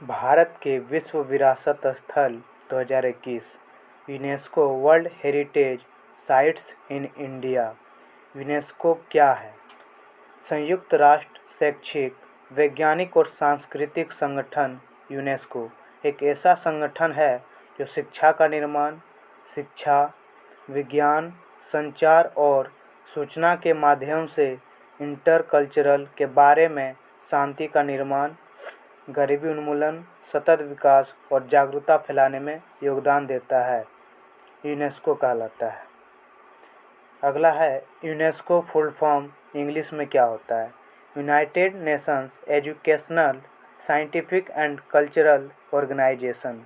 भारत के विश्व विरासत स्थल 2021 UNESCO world heritage sites in India. UNESCO क्या है? संयुक्त राष्ट्र शैक्षिक, वैज्ञानिक और सांस्कृतिक संगठन यूनेस्को एक ऐसा संगठन है जो शिक्षा का निर्माण, शिक्षा, विज्ञान, संचार और सूचना के माध्यम से इंटरकल्चरल के बारे में शांति का निर्माण, गरीबी उन्मूलन, सतत विकास और जागरूकता फैलाने में योगदान देता है। यूनेस्को कहलाता है। अगला है यूनेस्को फुल फॉर्म इंग्लिश में क्या होता है? United Nations Educational, Scientific and Cultural Organization.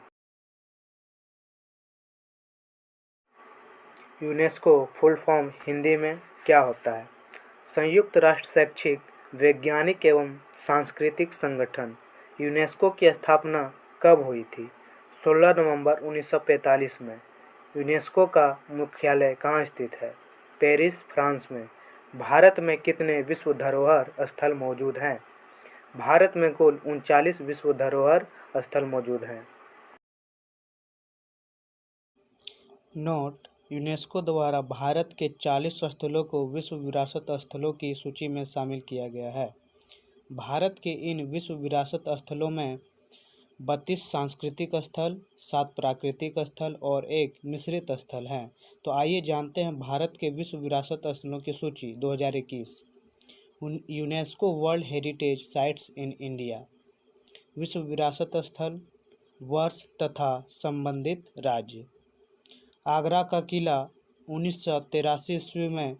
UNESCO full form Hindi में क्या होता है? संयुक्त राष्ट्र शैक्षिक, वैज्ञानिक एवं सांस्कृतिक संगठन। यूनेस्को की स्थापना कब हुई थी? 16 नवंबर 1945 में। यूनेस्को का मुख्यालय कहाँ स्थित है? पेरिस, फ्रांस में। भारत में कितने विश्व धरोहर स्थल मौजूद हैं? भारत में कुल 39 विश्व धरोहर स्थल मौजूद हैं। नोट: यूनेस्को द्वारा भारत के 40 स्थलों को विश्व विरासत स्थलों की सूची में शामिल किया गया है। भारत के इन विश्व विरासत स्थलों में 32 सांस्कृतिक स्थल, 7 प्राकृतिक स्थल और 1 मिश्रित स्थल हैं। तो आइए जानते हैं भारत के विश्व विरासत स्थलों की सूची 2021। UNESCO world heritage sites in India. विश्व विरासत स्थल, वर्ष तथा संबंधित राज्य। आगरा का किला 1983 ईस्वी में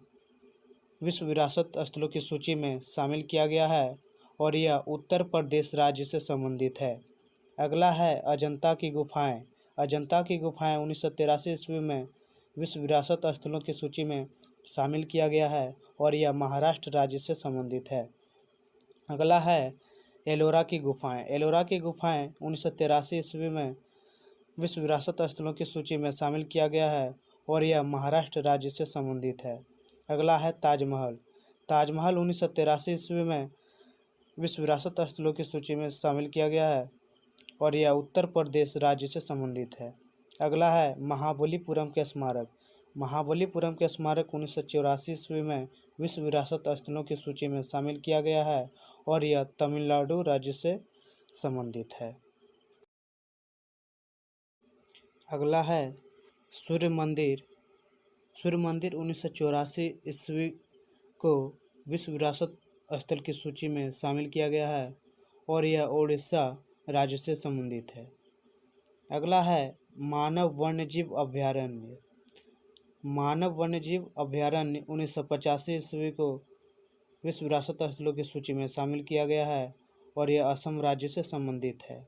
विश्व विरासत स्थलों की सूची में शामिल किया गया है और यह उत्तर प्रदेश राज्य से संबंधित है। अगला है अजंता की गुफाएं। अजंता की गुफाएं 1983 ईस्वी में विश्व विरासत स्थलों की सूची में शामिल किया गया है और यह महाराष्ट्र राज्य से संबंधित है। अगला है एलोरा की गुफाएं। एलोरा की गुफाएं 1983 ईस्वी में विश्व विरासत स्थलों की सूची में शामिल किया गया है और यह महाराष्ट्र राज्य से संबंधित है। अगला है ताजमहल। ताजमहल 1983 ईस्वी में विश्व विरासत स्थलों की सूची में शामिल किया गया है और यह उत्तर प्रदेश राज्य से संबंधित है। अगला है महाबलीपुरम के स्मारक। महाबलीपुरम के स्मारक 1984 ईस्वी में विश्व विरासत स्थलों की सूची में शामिल किया गया है और यह तमिलनाडु राज्य से संबंधित है। अगला है सूर्य मंदिर। सूर्य मंदिर 1984 ईस्वी को विश्व विरासत स्थल की सूची में शामिल किया गया है और यह उड़ीसा राज्य से संबंधित है। अगला है मानव वन्यजीव अभयारण्य। मानव वन्यजीव अभयारण्य 1985 ईस्वी को विश्व विरासत स्थलों की सूची में शामिल किया गया है और यह असम राज्य से संबंधित है।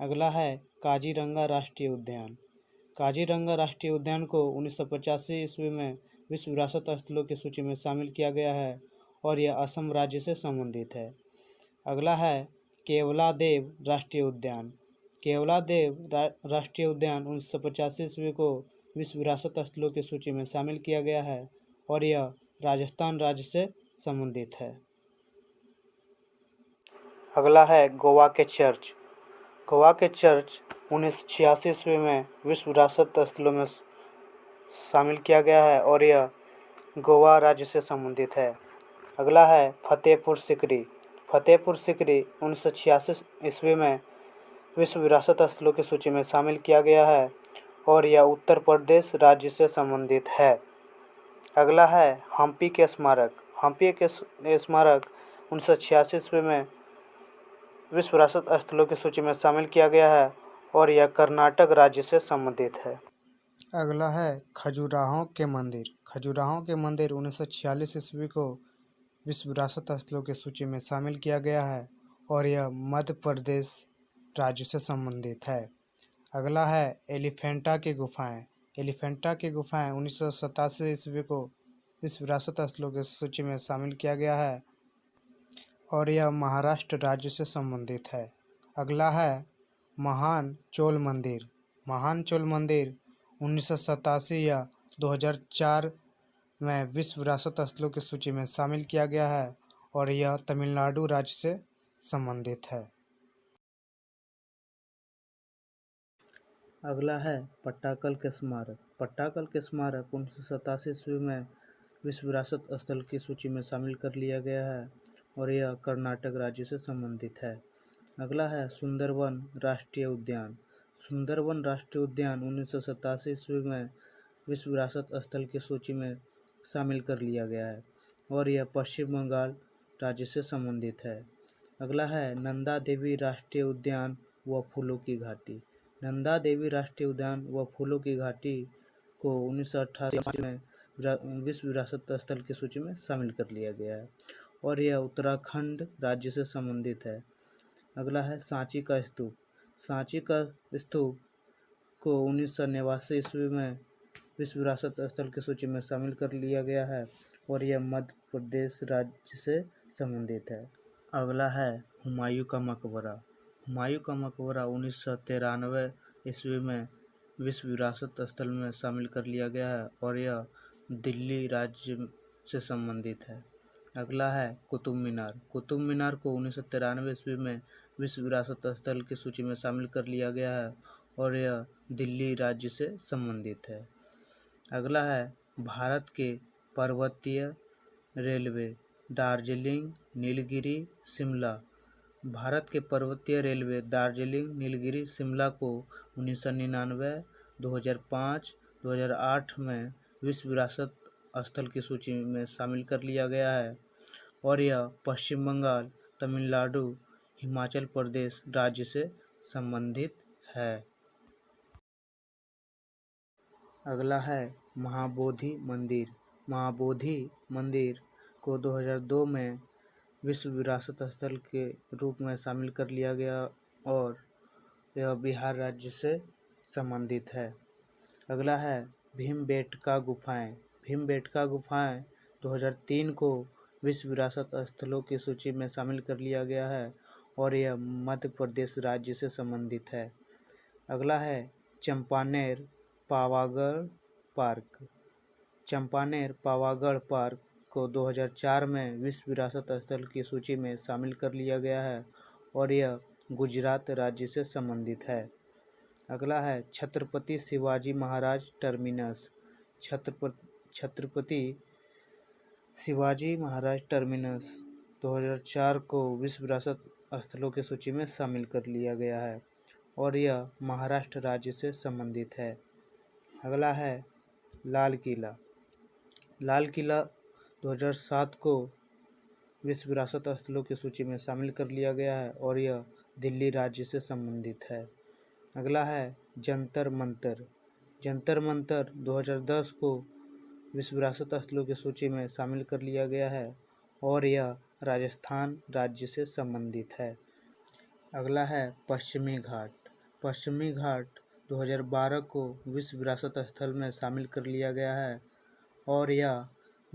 अगला है काजीरंगा राष्ट्रीय उद्यान। काजीरंगा राष्ट्रीय उद्यान को 1985 ईस्वी में विश्व विरासत स्थलों की सूची में शामिल किया गया है और यह असम राज्य से संबंधित है। अगला है केवलादेव राष्ट्रीय उद्यान। केवलादेव राष्ट्रीय उद्यान 1985 ईस्वी को विश्व विरासत स्थलों की सूची में शामिल किया गया है और यह राजस्थान राज्य से संबंधित है। अगला है गोवा के चर्च। गोवा के चर्च 1986 ईस्वी में विश्व विरासत स्थलों में शामिल किया गया है और यह गोवा राज्य से संबंधित है। अगला है फतेहपुर सीकरी। फतेहपुर सीकरी 1986 ईस्वी में विश्व विरासत स्थलों की सूची में शामिल किया गया है और यह उत्तर प्रदेश राज्य से संबंधित है। अगला है हम्पी के स्मारक। हम्पी के स्मारक 1986 ईस्वी में विश्व विरासत स्थलों की सूची में शामिल किया गया है और यह कर्नाटक राज्य से संबंधित है। अगला है खजुराहो के मंदिर। खजुराहो के मंदिर 1946 ईस्वी को विश्व विरासत स्थलों की सूची में शामिल किया गया है और यह मध्य प्रदेश राज्य से संबंधित है। अगला है एलिफेंटा की गुफाएं। एलिफेंटा की गुफाएं 1987 ईस्वी को विश्व विरासत स्थलों की सूची में शामिल किया गया है और यह महाराष्ट्र राज्य से संबंधित है। अगला है महान चोल मंदिर। महान चोल मंदिर 1987 या 2004 में विश्व विरासत स्थलों की सूची में शामिल किया गया है और यह तमिलनाडु राज्य से संबंधित है। अगला है पट्टाकल के स्मारक। पट्टाकल के स्मारक 1987 ईस्वी में विश्व विरासत स्थल की सूची में शामिल कर लिया गया है और यह कर्नाटक राज्य से संबंधित है। अगला है सुंदरवन राष्ट्रीय उद्यान। सुंदरवन राष्ट्रीय उद्यान 1987 ईस्वी में विश्व विरासत स्थल की सूची में शामिल कर लिया गया है और यह पश्चिम बंगाल राज्य से संबंधित है। अगला है नंदा देवी राष्ट्रीय उद्यान व फूलों की घाटी। नंदा देवी राष्ट्रीय उद्यान व फूलों की घाटी को 1988 में विश्व विरासत स्थल की सूची में शामिल कर लिया गया है और यह उत्तराखंड राज्य से संबंधित है। अगला है सांची का स्तूप। सांची का स्तूप को 1989 ईस्वी में विश्व विरासत स्थल की सूची में शामिल कर लिया गया है और यह मध्य प्रदेश राज्य से संबंधित है। अगला है हुमायूं का मकबरा। हुमायूं का मकबरा 1993 ईस्वी में विश्व विरासत स्थल में शामिल कर लिया गया है और यह दिल्ली राज्य से संबंधित है। अगला है कुतुब मीनार। कुतुब मीनार को 1993 ईस्वी में विश्व विरासत स्थल की सूची में शामिल कर लिया गया है और यह दिल्ली राज्य से संबंधित है। अगला है भारत के पर्वतीय रेलवे दार्जिलिंग, नीलगिरी, शिमला। भारत के पर्वतीय रेलवे दार्जिलिंग, नीलगिरी, शिमला को 1999, 2005, 2008 में विश्व विरासत स्थल की सूची में शामिल कर लिया गया है और यह पश्चिम बंगाल, तमिलनाडु, हिमाचल प्रदेश राज्य से संबंधित है। अगला है महाबोधि मंदिर। महाबोधि मंदिर को 2002 में विश्व विरासत स्थल के रूप में शामिल कर लिया गया और यह बिहार राज्य से संबंधित है। अगला है भीमबेटका गुफाएं। भीमबेटका गुफाएं 2003 को विश्व विरासत स्थलों की सूची में शामिल कर लिया गया है और यह मध्य प्रदेश राज्य से संबंधित है। अगला है चंपानेर पावागढ़ पार्क। चंपानेर पावागढ़ पार्क को 2004 में विश्व विरासत स्थल की सूची में शामिल कर लिया गया है और यह गुजरात राज्य से संबंधित है। अगला है छत्रपति शिवाजी महाराज टर्मिनस। छत्रपति शिवाजी महाराज टर्मिनस 2004 को विश्व विरासत स्थलों की सूची में शामिल कर लिया गया है और यह महाराष्ट्र राज्य से संबंधित है। अगला है लाल किला। लाल किला 2007 को विश्व विरासत स्थलों की सूची में शामिल कर लिया गया है और यह दिल्ली राज्य से संबंधित है। अगला है जंतर मंतर। जंतर मंतर 2010 को विश्व विरासत स्थलों की सूची में शामिल कर लिया गया है और यह राजस्थान राज्य से संबंधित है। अगला है पश्चिमी घाट। पश्चिमी घाट 2012 को विश्व विरासत स्थल में शामिल कर लिया गया है और यह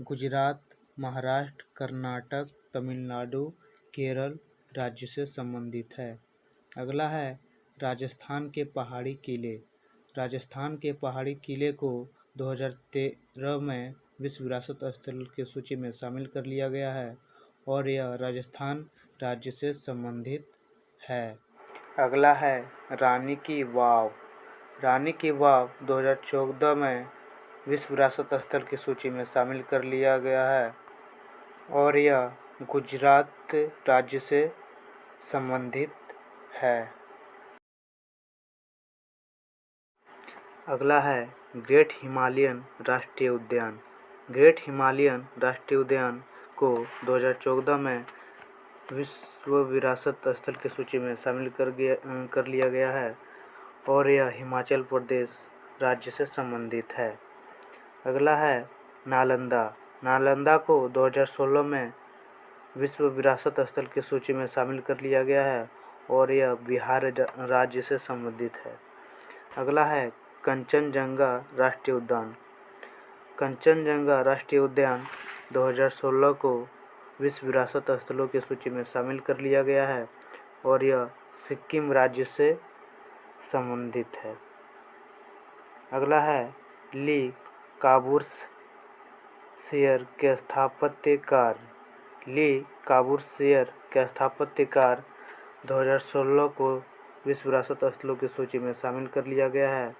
गुजरात, महाराष्ट्र, कर्नाटक, तमिलनाडु, केरल राज्य से संबंधित है। अगला है राजस्थान के पहाड़ी किले। राजस्थान के पहाड़ी किले को 2013 में विश्व विरासत स्थल की सूची में शामिल कर लिया गया है और यह राजस्थान राज्य से संबंधित है। अगला है रानी की वाव। रानी की वाव 2014 में विश्व विरासत स्थल की सूची में शामिल कर लिया गया है और यह गुजरात राज्य से संबंधित है। अगला है ग्रेट हिमालयन राष्ट्रीय उद्यान। ग्रेट हिमालयन राष्ट्रीय उद्यान को 2014 में विश्व विरासत स्थल की सूची में शामिल कर लिया गया है और यह हिमाचल प्रदेश राज्य से संबंधित है। अगला है नालंदा। नालंदा को 2016 में विश्व विरासत स्थल की सूची में शामिल कर लिया गया है और यह बिहार राज्य से संबंधित है। अगला है कंचनजंगा राष्ट्रीय उद्यान। कंचनजंगा राष्ट्रीय उद्यान 2016 को विश्व विरासत स्थलों की सूची में शामिल कर लिया गया है और यह सिक्किम राज्य से संबंधित है। अगला है ली काबूर्सियर के स्थापत्यकार। ली काबूर्सियर के स्थापत्यकार 2016 को विश्व विरासत स्थलों की सूची में शामिल कर लिया गया है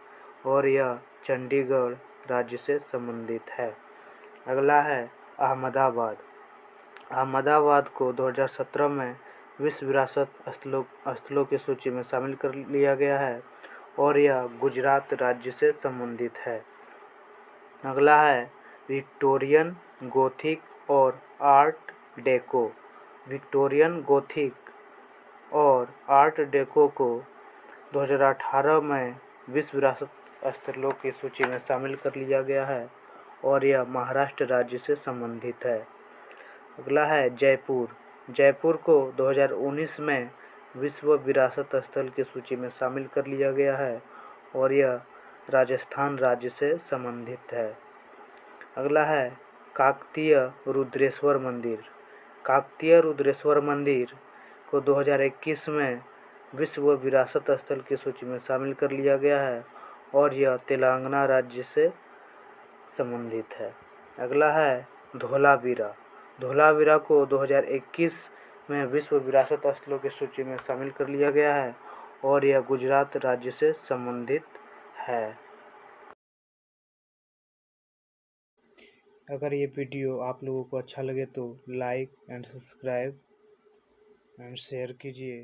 और यह चंडीगढ़ राज्य से संबंधित है। अगला है अहमदाबाद। अहमदाबाद को 2017 में विश्व विरासत स्थलों की सूची में शामिल कर लिया गया है और यह गुजरात राज्य से संबंधित है। अगला है विक्टोरियन गोथिक और आर्ट डेको। विक्टोरियन गोथिक और आर्ट डेको को 2018 में विश्व विरासत स्थलों की सूची में शामिल कर लिया गया है और यह महाराष्ट्र राज्य से संबंधित है। अगला है जयपुर। जयपुर को 2019 में विश्व विरासत स्थल की सूची में शामिल कर लिया गया है और यह राजस्थान राज्य से संबंधित है। अगला है काकतीय रुद्रेश्वर मंदिर। काकतीय रुद्रेश्वर मंदिर को 2021 में विश्व विरासत स्थल की सूची में शामिल कर लिया गया है और यह तेलंगाना राज्य से संबंधित है। अगला है धोलावीरा। धोलावीरा को 2021 में विश्व विरासत स्थलों की सूची में शामिल कर लिया गया है और यह गुजरात राज्य से संबंधित है। अगर ये वीडियो आप लोगों को अच्छा लगे तो like and subscribe and share कीजिए।